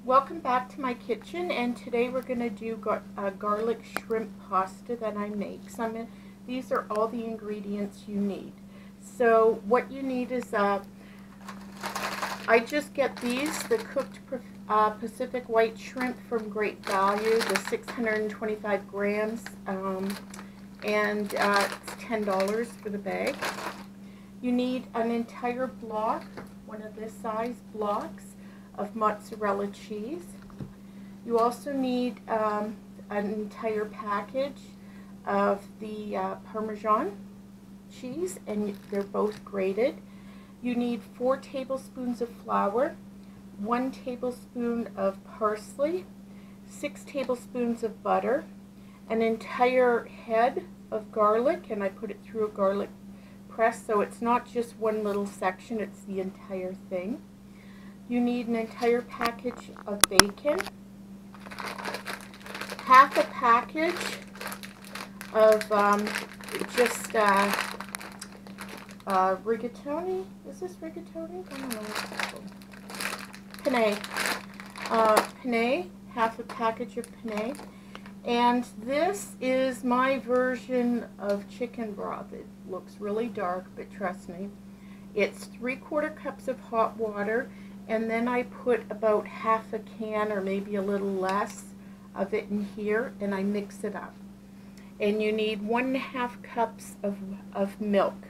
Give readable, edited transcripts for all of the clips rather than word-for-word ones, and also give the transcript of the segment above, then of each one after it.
Welcome back to my kitchen, and today we're going to do a garlic shrimp pasta that I make. So these are all the ingredients you need. So what you need is, I just get these, the cooked Pacific white shrimp from Great Value, the 625 grams, and it's $10 for the bag. You need an entire block, one of this size blocks, of mozzarella cheese. You also need an entire package of the Parmesan cheese, and they're both grated. You need 4 tablespoons of flour, 1 tablespoon of parsley, 6 tablespoons of butter, an entire head of garlic, and I put it through a garlic press, so it's not just one little section, it's the entire thing. You need an entire package of bacon, half a package of rigatoni. Is this rigatoni? I don't know. Penne. Penne, half a package of penne. And this is my version of chicken broth. It looks really dark, but trust me. It's 3/4 cups of hot water. And then I put about half a can or maybe a little less of it in here, and I mix it up. And you need 1.5 cups of milk.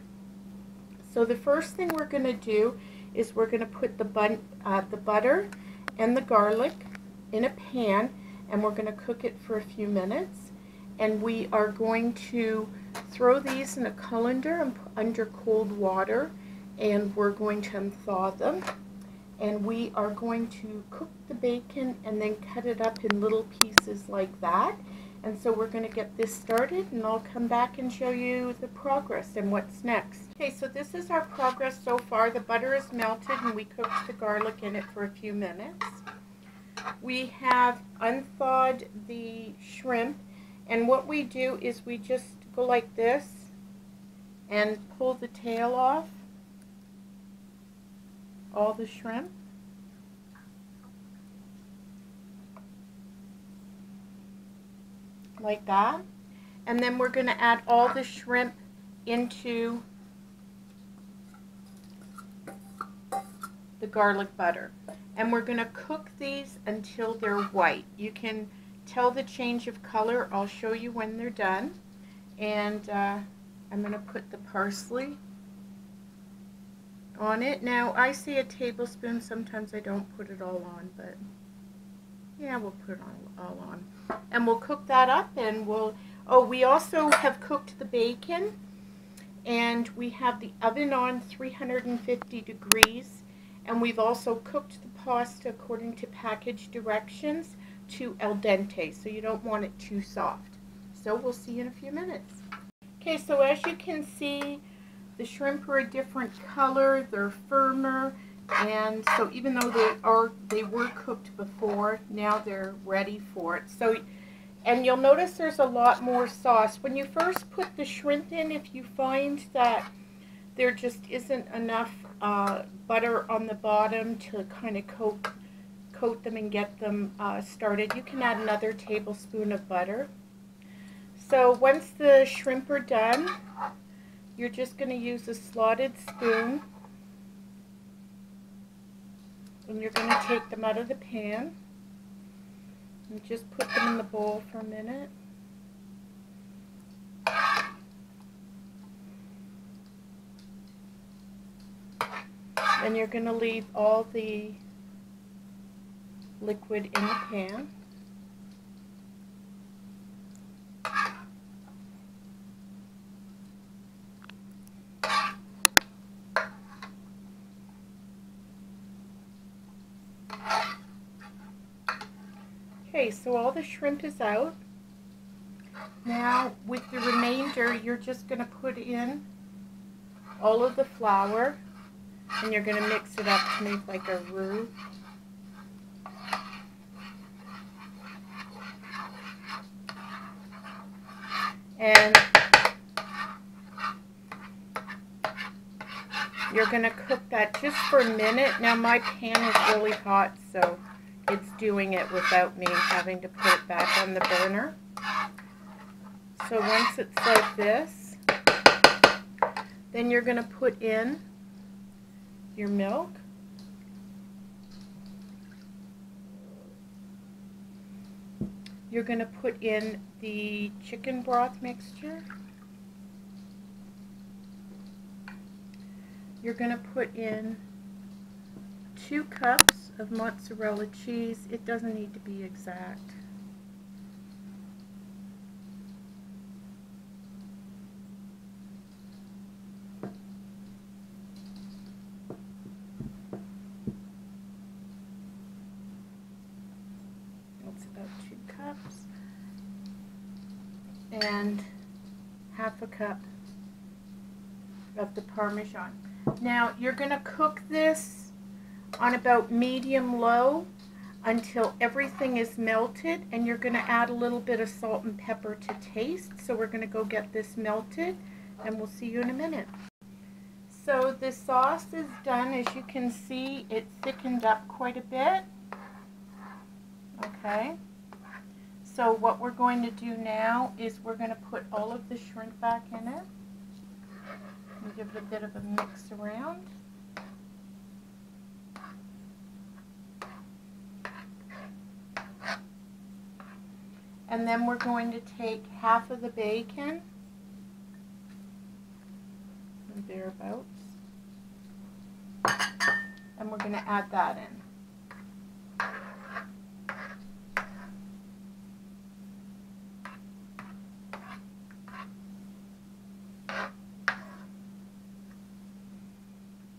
So the first thing we're going to do is we're going to put the butter and the garlic in a pan, and we're going to cook it for a few minutes. And we are going to throw these in a colander under cold water, and we're going to unthaw them. And we are going to cook the bacon and then cut it up in little pieces like that. And so we're going to get this started, and I'll come back and show you the progress and what's next. Okay, so this is our progress so far. The butter is melted and we cooked the garlic in it for a few minutes. We have unthawed the shrimp, and what we do is we just go like this and pull the tail off all the shrimp. Like that. And then we're going to add all the shrimp into the garlic butter. And we're going to cook these until they're white. You can tell the change of color. I'll show you when they're done. And I'm going to put the parsley on it. Now I say a tablespoon, sometimes I don't put it all on, but yeah, we'll put it all on. And we'll cook that up, and we also have cooked the bacon, and we have the oven on 350 degrees, and we've also cooked the pasta according to package directions to al dente, so you don't want it too soft. So we'll see you in a few minutes. Okay, so as you can see, the shrimp are a different color, they're firmer, and so even though they were cooked before, now they're ready for it. So, and you'll notice there's a lot more sauce. When you first put the shrimp in, if you find that there just isn't enough butter on the bottom to kind of coat them and get them started, you can add another tablespoon of butter. So once the shrimp are done, you're just going to use a slotted spoon, and you're going to take them out of the pan and just put them in the bowl for a minute. And you're going to leave all the liquid in the pan. Okay, so all the shrimp is out. Now with the remainder, you're just going to put in all of the flour, and you're going to mix it up to make like a roux. And you're going to cook that just for a minute. Now my pan is really hot, so it's doing it without me having to put it back on the burner. So once it's like this, then you're going to put in your milk. You're going to put in the chicken broth mixture. You're going to put in 2 cups of mozzarella cheese. It doesn't need to be exact. That's about 2 cups. And half a cup of the Parmesan. Now you're going to cook this on about medium-low until everything is melted, and you're going to add a little bit of salt and pepper to taste. So we're going to go get this melted, and we'll see you in a minute. So the sauce is done. As you can see, it thickened up quite a bit. Okay. So what we're going to do now is we're going to put all of the shrimp back in it and give it a bit of a mix around. And then we're going to take half of the bacon, and thereabouts, and we're going to add that in.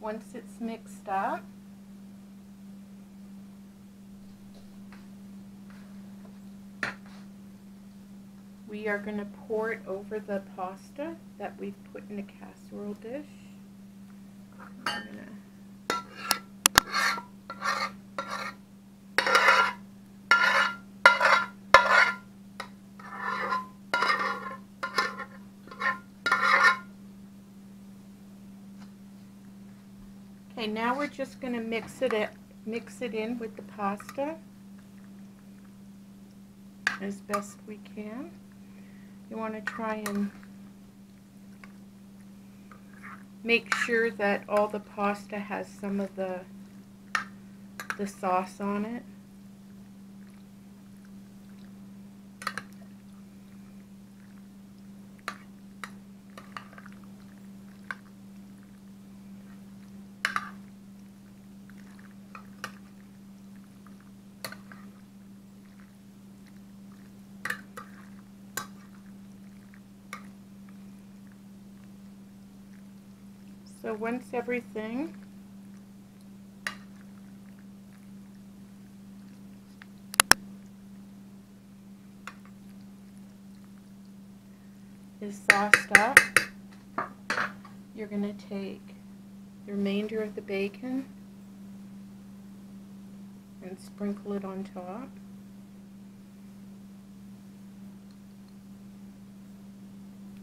Once it's mixed up, we are going to pour it over the pasta that we've put in a casserole dish. Okay, now we're just going to mix it in with the pasta as best we can. You want to try and make sure that all the pasta has some of the sauce on it. So once everything is sauced up, you're going to take the remainder of the bacon and sprinkle it on top.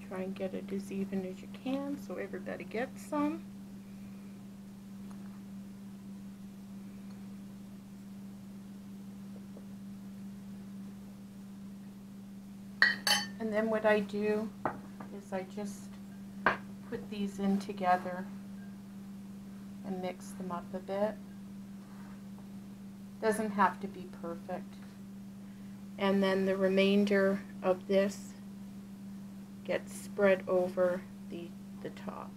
Try and get it as even as you can so everybody gets some. And then what I do is I just put these in together and mix them up a bit. Doesn't have to be perfect. And then the remainder of this gets spread over the top.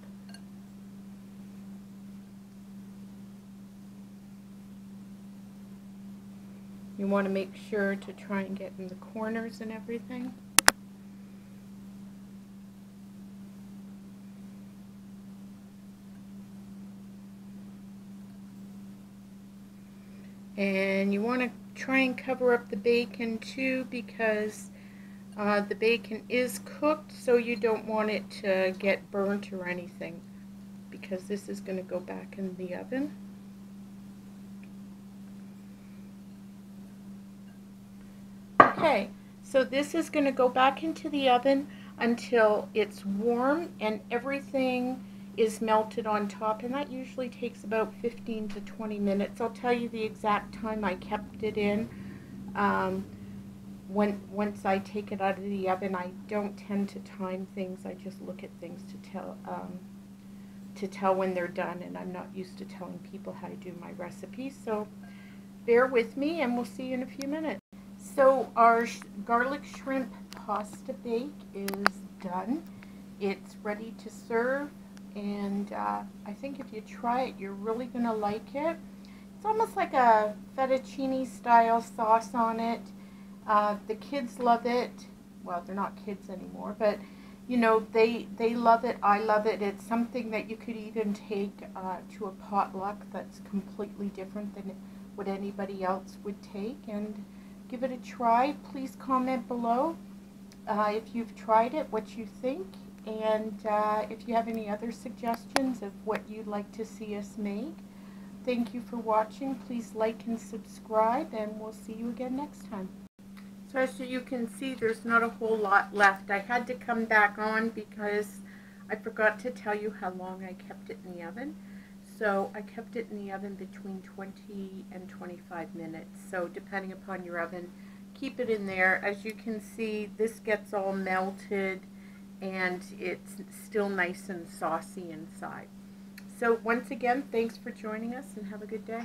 You want to make sure to try and get in the corners and everything. And you want to try and cover up the bacon too, because the bacon is cooked, so you don't want it to get burnt or anything, because this is going to go back in the oven. Okay, so this is going to go back into the oven until it's warm and everything is melted on top, and that usually takes about 15 to 20 minutes. I'll tell you the exact time I kept it in. Once I take it out of the oven, I don't tend to time things. I just look at things to tell when they're done, and I'm not used to telling people how to do my recipes. So bear with me, and we'll see you in a few minutes. So our garlic shrimp pasta bake is done. It's ready to serve, and I think if you try it, you're really going to like it. It's almost like a fettuccine style sauce on it. The kids love it. Well, they're not kids anymore, but you know, they love it. I love it. It's something that you could even take to a potluck that's completely different than what anybody else would take, and give it a try. Please comment below if you've tried it, what you think, and if you have any other suggestions of what you'd like to see us make. Thank you for watching. Please like and subscribe, and we'll see you again next time. So as you can see, there's not a whole lot left. I had to come back on because I forgot to tell you how long I kept it in the oven. So I kept it in the oven between 20 and 25 minutes. So depending upon your oven, keep it in there. As you can see, this gets all melted and it's still nice and saucy inside. So once again, thanks for joining us and have a good day.